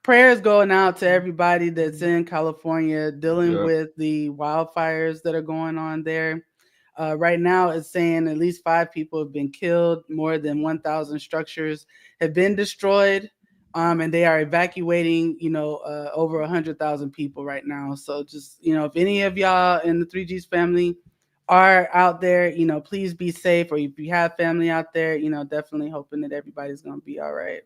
prayers going out to everybody that's in California dealing with the wildfires that are going on there. Right now, it's saying at least 5 people have been killed. More than 1,000 structures have been destroyed, and they are evacuating. Over 100,000 people right now. So just if any of y'all in the 3G's family are out there, please be safe. Or if you have family out there, definitely hoping that everybody's gonna be all right.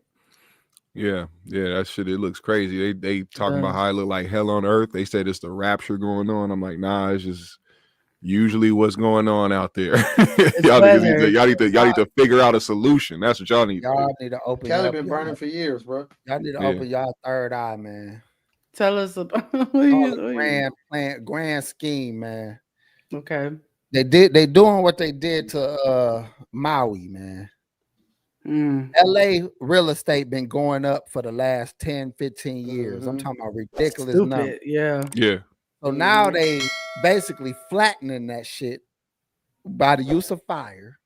Yeah, that shit. It looks crazy. They talking about how it look like hell on earth. They said it's the rapture going on. I'm like, nah, it's just usually what's going on out there. y'all need to figure out a solution. That's what y'all need. Y'all need to open. Cali been burning for years, bro. Y'all need to open y'all third eye, man. Tell us about grand scheme, man. Okay. They doing what they did to Maui, man. LA real estate been going up for the last 10, 15 years. I'm talking about ridiculous numbers. Yeah. So now they basically flattening that shit by the use of fire,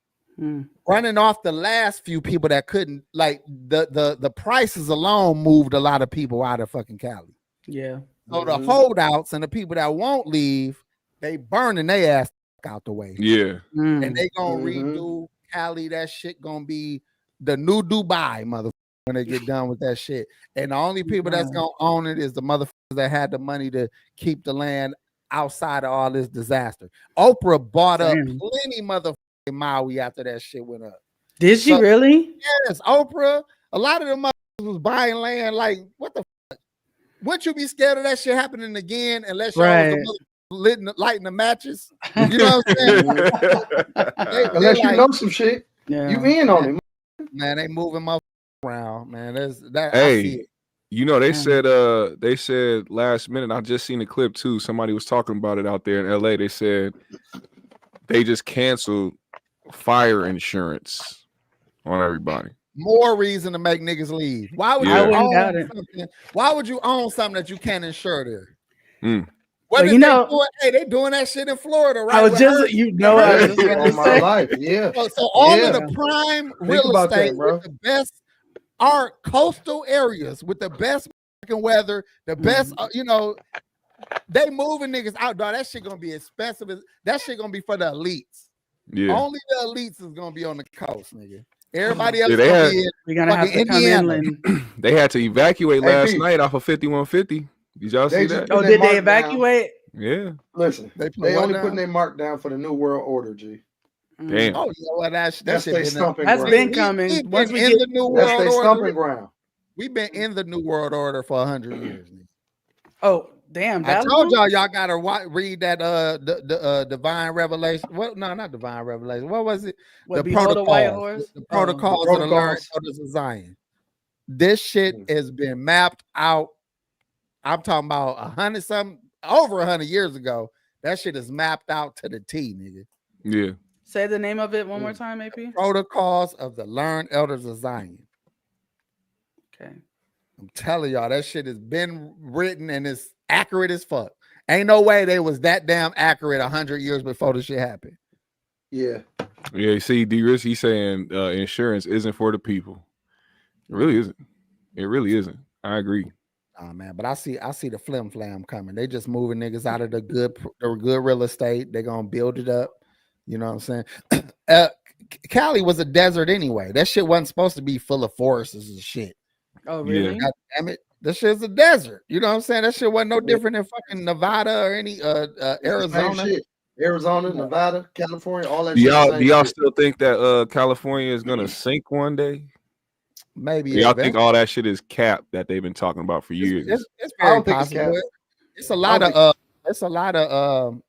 running off the last few people that couldn't. Like the prices alone moved a lot of people out of fucking Cali. Yeah. So the holdouts and the people that won't leave, they burning their ass out the way. Yeah. And they gonna redo Cali. That shit gonna be the new Dubai, motherfucker, when they get done with that shit. And the only people that's gonna own it is the motherfuckers that had the money to keep the land outside of all this disaster. Oprah bought up plenty motherfucking Maui after that shit went up. Did she really? Yes, Oprah. A lot of them motherfuckers was buying land. Like, what the fuck? Wouldn't you be scared of that shit happening again unless y'all was the lighting the matches? You know what I'm saying? Unless you know some shit, you in on it. Man, they moving my around, man. That. Hey, I see it. They said last minute. I just seen a clip too. Somebody was talking about it out there in LA. They said they just canceled fire insurance on everybody. More reason to make niggas leave. Why would you own something? Why would you own something that you can't insure there? Well, they doing that shit in Florida, right? I was just my life, yeah. So all of the prime real estate with the best are coastal areas with the best weather, the best, they moving niggas out, dog. That shit gonna be expensive. That shit gonna be for the elites. Yeah. Only the elites is gonna be on the coast, nigga. Everybody else we're gonna have to come inland. They had to evacuate last night off of 5150. Did y'all see that? Oh, did they evacuate? Yeah. Listen, they only putting their mark down for the New World Order, G. Damn. Oh, you know what? That's been coming. Once we get the New World Order, stomping ground. We've been in the New World Order for 100 years. Oh, damn! I told y'all gotta read that the Divine Revelation. Well, no, not Divine Revelation. What was it? The protocols. The protocols of the Learned Elders of Zion. This shit has been mapped out. I'm talking about over 100 years ago. That shit is mapped out to the T, nigga. Yeah. Say the name of it one more time, AP. Protocols of the Learned Elders of Zion. Okay. I'm telling y'all, that shit has been written and it's accurate as fuck. Ain't no way they was that damn accurate 100 years before this shit happened. Yeah. Yeah, you see, D-Risk, he's saying insurance isn't for the people. It really isn't. It really isn't. I agree. Oh man, but I see the flim flam coming. They just moving niggas out of the good real estate. They're gonna build it up. You know what I'm saying? Cali was a desert anyway. That shit wasn't supposed to be full of forests and shit. Oh really? God damn it. That shit's a desert. You know what I'm saying? That shit wasn't no different than fucking Nevada or any Arizona. Arizona, Nevada, California, all that do y'all still think that California is gonna sink one day? Maybe. Y'all think all that shit is capped that they've been talking about for years? It's very possible. It's a lot of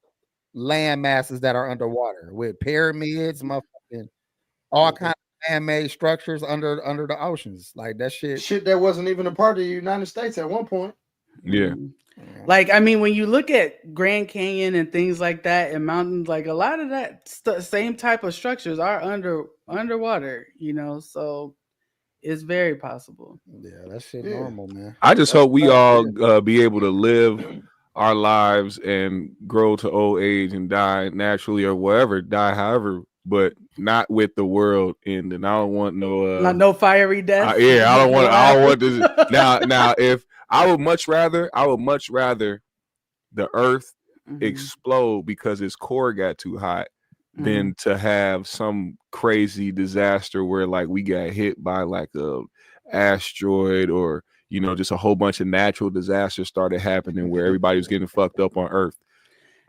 land masses that are underwater with pyramids, motherfucking all kind of man-made structures under the oceans. Like that shit that wasn't even a part of the United States at one point. Yeah. Like, I mean, when you look at Grand Canyon and things like that and mountains, like a lot of that same type of structures are underwater, so it's very possible. Yeah, that shit normal, man. I just hope we all be able to live our lives and grow to old age and die naturally or whatever, die however, but not with the world ending. I don't want no fiery death. I don't want this. Now if I would much rather the Earth explode because its core got too hot than to have some crazy disaster where like we got hit by like a asteroid or just a whole bunch of natural disasters started happening where everybody was getting fucked up on Earth.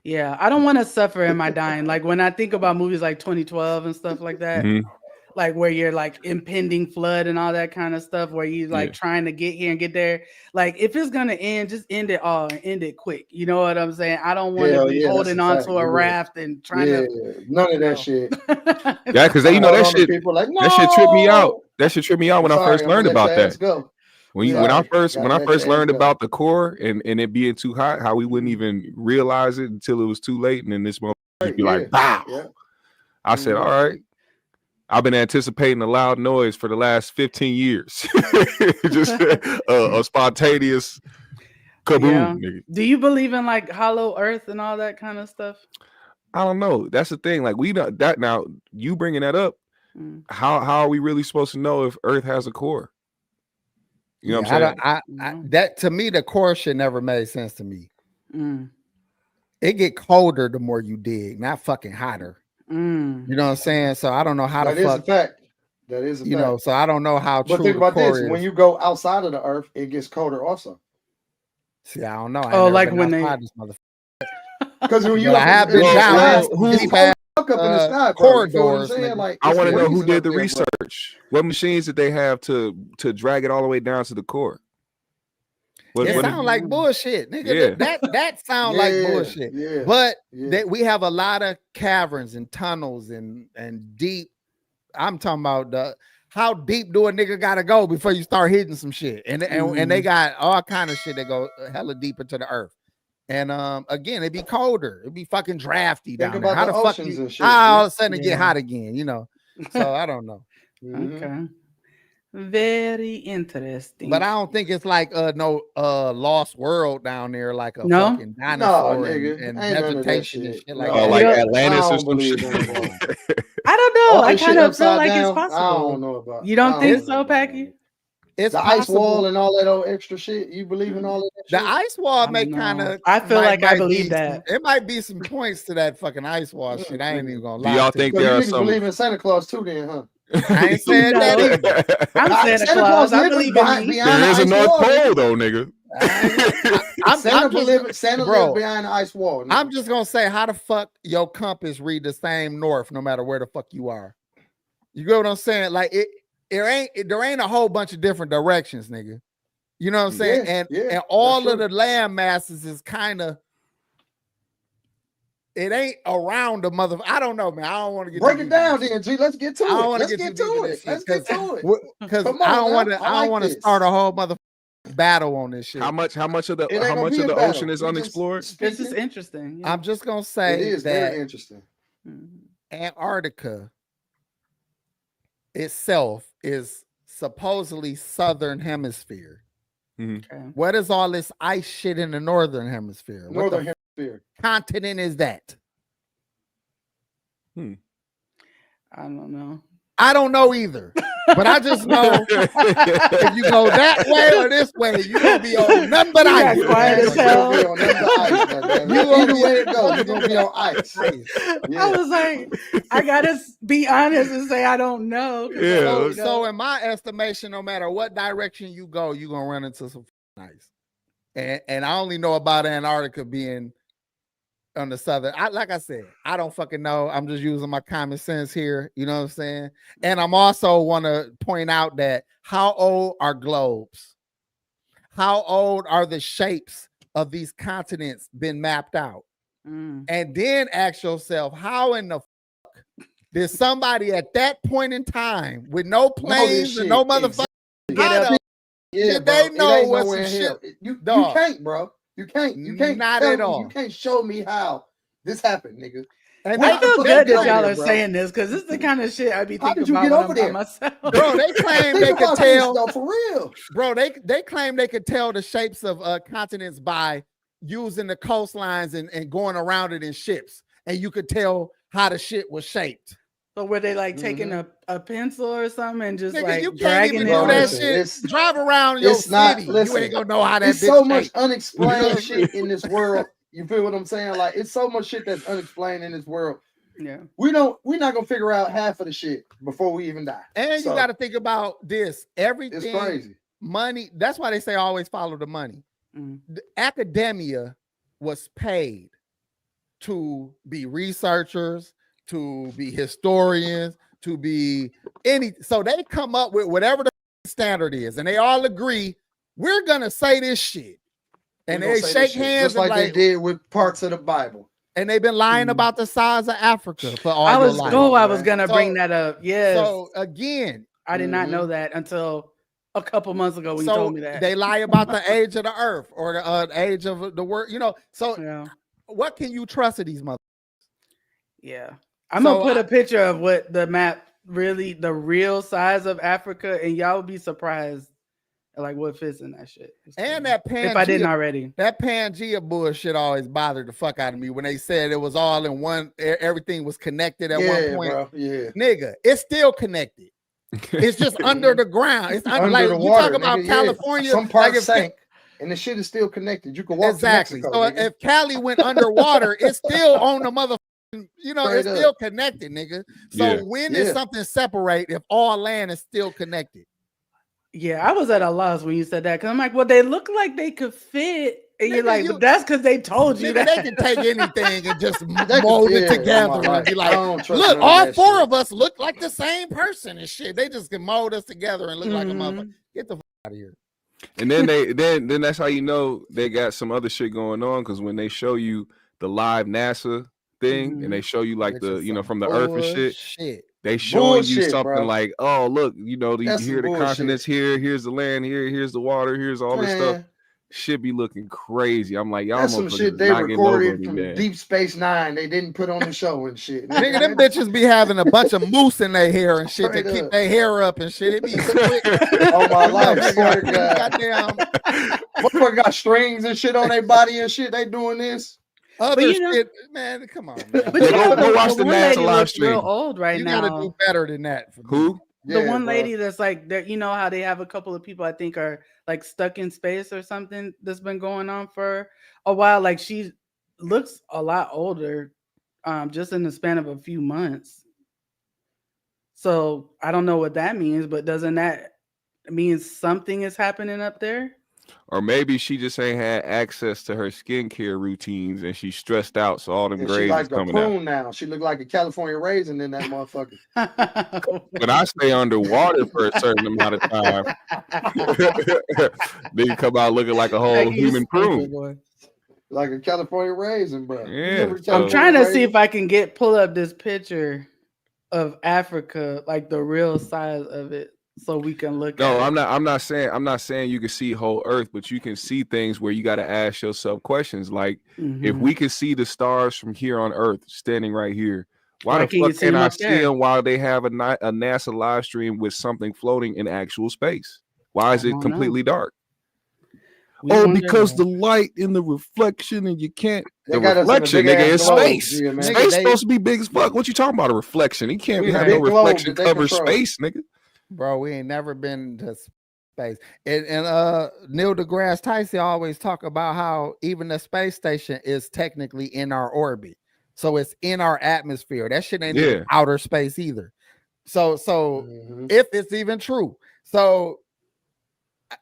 Yeah, I don't want to suffer in my dying. Like when I think about movies like 2012 and stuff like that, like where you're like impending flood and all that kind of stuff, where you like trying to get here and get there. Like if it's gonna end, just end it all and end it quick. You know what I'm saying? I don't want to be holding on to a raft and trying to. None of that shit. Yeah, because that shit. People like, no! That shit tripped me out. That shit tripped me out when I first learned about that. Go. When I first learned about the core and it being too hot, how we wouldn't even realize it until it was too late, and then this motherfucker would be like, "Wow!" Yeah. I said, "All right." I've been anticipating a loud noise for the last 15 years. Just a spontaneous kaboom. Yeah. Do you believe in like hollow earth and all that kind of stuff? I don't know. That's the thing. Like we know that now. You bringing that up? How are we really supposed to know if Earth has a core? You know what I'm saying? That to me, the core shit never made sense to me. It get colder the more you dig, not fucking hotter. You know what I'm saying? So I don't know how that the fuck. That is a fact. That is a fact. You know, so I don't know how but true think about this. is. When you go outside of the Earth, it gets colder also. See, I don't know. Like when they because when you I have been down up in the sky, corridors. Like, I want to know who did the research. What machines did they have to drag it all the way down to the core? It sounds like bullshit, nigga. Yeah. That sounds like bullshit. Yeah. But we have a lot of caverns and tunnels and deep. I'm talking about how deep do a nigga gotta go before you start hitting some shit? And they got all kind of shit that go hella deep into the earth. And again, it'd be colder. It'd be fucking drafty down there. How the fuck you? How all of a sudden it get hot again? You know. So I don't know. Okay. Very interesting. But I don't think it's like no lost world down there, like a fucking dinosaur and vegetation and shit like that. Like Atlantis or some shit. I don't know. I kind of feel like it's possible. I don't know about. You don't think so, Packy? It's the possible. Ice wall and all that old extra shit. You believe in all of that shit? The ice wall may kind of. I feel like I believe that. It might be some points to that fucking ice wall shit. I ain't even gonna lie. Do y'all think there are some? Believe in Santa Claus too, then, huh? I ain't saying that either. I'm Santa Claus. I believe in me. There is a North Pole though, nigga. Santa lives behind the ice wall. Nigga. I'm just gonna say, how the fuck your compass read the same north no matter where the fuck you are? You get what I'm saying? Like there ain't a whole bunch of different directions, nigga. You know what I'm saying? And all of the land masses is kind of. It ain't around the mother. I don't know, man. I don't want to get break it down, then, G. Let's get to it. Let's get to it. Because I don't want to start a whole mother battle on this shit. How much of the ocean is unexplored? This is interesting. Yeah. I'm just gonna say it is that very interesting. Antarctica itself is supposedly southern hemisphere. Okay. What is all this ice shit in the northern hemisphere? Northern hemisphere continent is that? I don't know. I don't know either. But I just know if you go that way or this way, you're gonna be on nothing but ice. Quiet as hell. You gonna be where it goes. You're gonna be on ice. Yeah. I was like, I gotta be honest and say I don't know. Yeah. So in my estimation, no matter what direction you go, you're gonna run into some ice. And I only know about Antarctica being on the southern. Like I said, I don't fucking know. I'm just using my common sense here. You know what I'm saying? And I'm also want to point out that how old are globes? How old are the shapes of these continents been mapped out? And then ask yourself, how in the fuck did somebody at that point in time with no planes and no motherfucker did they know what some shit? You can't, bro. You can't. Not at all. You can't show me how this happened, nigga. And I feel good that y'all are saying this because this is the kind of shit I be thinking about when I'm by myself. Bro, they claim they could tell. For real, bro. They claim they could tell the shapes of continents by using the coastlines and going around it in ships, and you could tell how the shit was shaped. So were they like taking a pencil or something and just like you can't dragging even it? do that shit. Drive around your city. You ain't gonna know how that. It's so much unexplained shit in this world. You feel what I'm saying? Like it's so much shit that's unexplained in this world. Yeah, we're not gonna figure out half of the shit before we even die. And you got to think about this. Everything, it's crazy. Money. That's why they say always follow the money. The academia was paid to be researchers, to be historians, to be any. So they come up with whatever the standard is, and they all agree we're gonna say this shit, and they shake hands just like they did with parts of the Bible. And they've been lying about the size of Africa for all I was your life. I was gonna bring that up. Yes. So again, I did not know that until a couple months ago when you told me that. They lie about the age of the earth or the age of the world. You know, so what can you trust of these motherfuckers? Yeah, I'm gonna put a picture of what the map really, the real size of Africa, and y'all would be surprised. Like what fits in that shit. And that Pangea, if I didn't already. That Pangea bullshit always bothered the fuck out of me when they said it was all in one, everything was connected at one point. Bro, yeah. Nigga, it's still connected. It's just under the ground. It's under like the you water, talk about California. Some parts sank and the shit is still connected. You can walk exactly. To Mexico, so if Cali went underwater, it's still on the motherfucking, you know, straight it's still connected, nigga. So when is something separate if all land is still connected? Yeah, I was at a loss when you said that because I'm like, well, they look like they could fit. And you're like, but that's because they told you that. They can take anything and just mold it together and be like, look, all four of us look like the same person and shit. They just can mold us together and look like a motherfucker. Get the fuck out of here. And then then that's how you know they got some other shit going on, because when they show you the live NASA thing and they show you like the, you know, from the earth and shit. They showing you something like, oh, look, you know, you hear the continents here, here's the land here, here's the water, here's all this stuff. Should be looking crazy. I'm like, y'all, that's some shit they recorded from Deep Space Nine. They didn't put on the show and shit. Nigga, them bitches be having a bunch of mousse in their hair and shit to keep their hair up and shit. It be quick. Oh my life, swear to God. Goddamn, motherfucker got strings and shit on their body and shit. They doing this. Other shit, man. Come on, man. But go watch the NASA live stream. Real old right now. You gotta do better than that. Who? The one lady that's like, you know how they have a couple of people I think are like stuck in space or something that's been going on for a while. Like she looks a lot older, just in the span of a few months. So I don't know what that means, but doesn't that mean something is happening up there? Or maybe she just ain't had access to her skincare routines and she's stressed out, so all them grays like is coming out. Now she look like a California raisin in that motherfucker. But I stay underwater for a certain amount of time. Then you come out looking like a whole human prune. Like a California raisin, bro. Yeah. I'm trying to see if I can pull up this picture of Africa, like the real size of it, so we can look at it. I'm not saying you can see whole earth, but you can see things where you got to ask yourself questions like, if we can see the stars from here on earth standing right here, why the fuck can't I see them while they have a NASA live stream with something floating in actual space? Why is it completely dark? Because the light and the reflection, and you can't. The reflection, nigga, is space. Space supposed to be big as fuck. What you talking about? A reflection? You can't have no reflection cover space, nigga. Bro, we ain't never been to space. And Neil deGrasse Tyson always talk about how even the space station is technically in our orbit. So it's in our atmosphere. That shit ain't in outer space either. So if it's even true. So,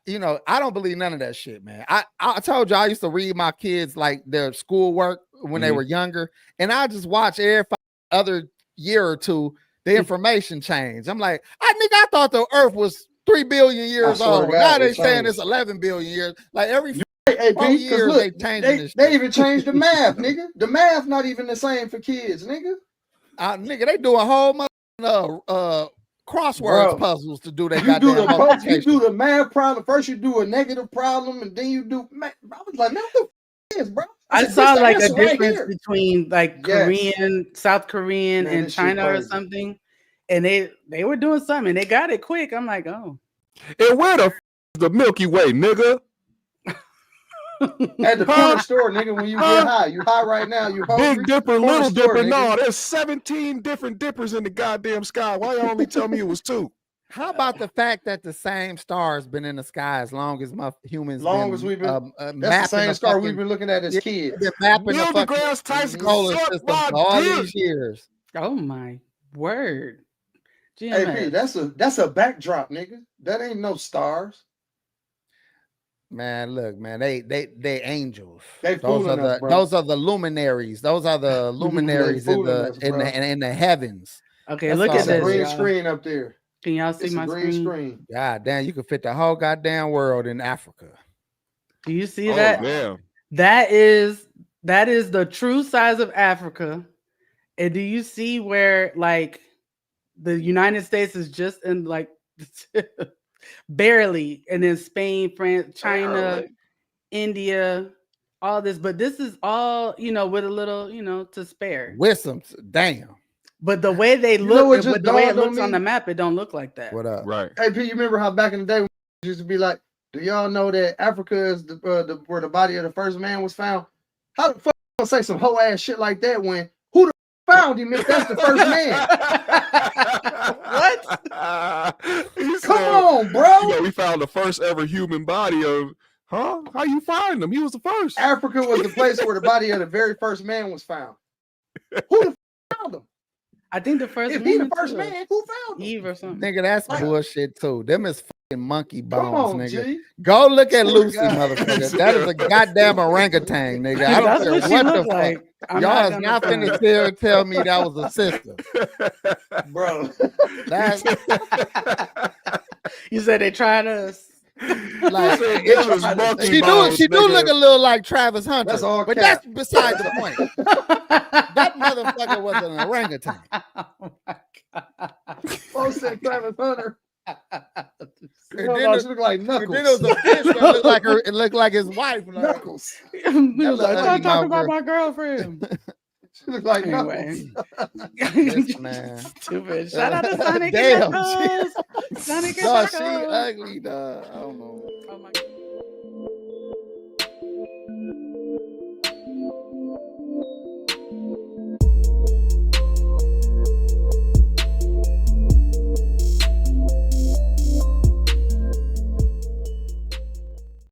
you know, I don't believe none of that shit, man. I told you I used to read my kids like their schoolwork when they were younger, and I just watch every other year or two the information change. I'm like, I thought the Earth was 3 billion years old. Now they saying it's 11 billion years. Like every 4 years look, they changing this. They even changed the math, nigga. The math not even the same for kids, nigga. Nigga, they do a whole crosswords puzzles to do that. You do the math problem first. You do a negative problem, and then you do. I was like, man, what the is, bro? I saw like a difference between like Korean, South Korean, and China or something, and they were doing something. And they got it quick. I'm like, oh. And where the Milky Way, nigga? At the corner store, nigga, when you get high. You high right now. You hungry. Big Dipper, Corner Little store, Dipper. nigga. No, there's 17 different dippers in the goddamn sky. Why you only tell me it was 2? How about the fact that the same star's been in the sky as long as my humans? Long as we've been, that's the same star we've been looking at as kids. Been mapping Neil the deGrasse Tyson solar sucked system my for all dick. these years. Oh my word! Hey, GMS. P, that's a backdrop, nigga. That ain't no stars. Man, look, man, they angels. They fooling us, bro. Those are the luminaries. Those are the luminaries in the heavens. Okay, That's look at this. Green screen up there. Can y'all see my screen? God damn, you could fit the whole goddamn world in Africa. Do you see that? Damn. That is the true size of Africa. And do you see where like the United States is just in like barely, and then Spain, France, China, India, all this, but this is all, you know, with a little, you know, to spare. With some damn. But the way they look, but the way it looks on the map, it don't look like that. What up? Right. Hey, P, you remember how back in the day we used to be like, do y'all know that Africa is where the body of the first man was found? How the fuck you gonna say some hoe ass shit like that when who the found him if that's the first man? What? Come on, bro. You know, we found the first ever human body of, huh? How you find him? He was the first. Africa was the place where the body of the very first man was found. Who the found him? I think the first If he the first man, who found him? Eve or something. Nigga, that's bullshit too. Them is fucking monkey bones, Come on, nigga. G. Go look at Lucy, God. motherfucker. That is a goddamn orangutan, nigga. I don't care what the fuck. Y'all is not finna tell me that was a sister. Bro. That's you said they tried us. like she do look a little like Travis Hunter. That's all but cap. that's beside the point. That motherfucker was an orangutan. Oh my God. Folks said Travis Hunter. And She look like Knuckles. then it was a fish that looked like her. It looked like his wife. Like, Knuckles. He was like, ugly I'm talking mouth about my girlfriend. She look like Anyway. Yes, man. Stupid. Shout out to Sonic. Damn, and Knuckles. Sonic and dog, she Knuckles. ugly, dog. I don't know. Oh my God.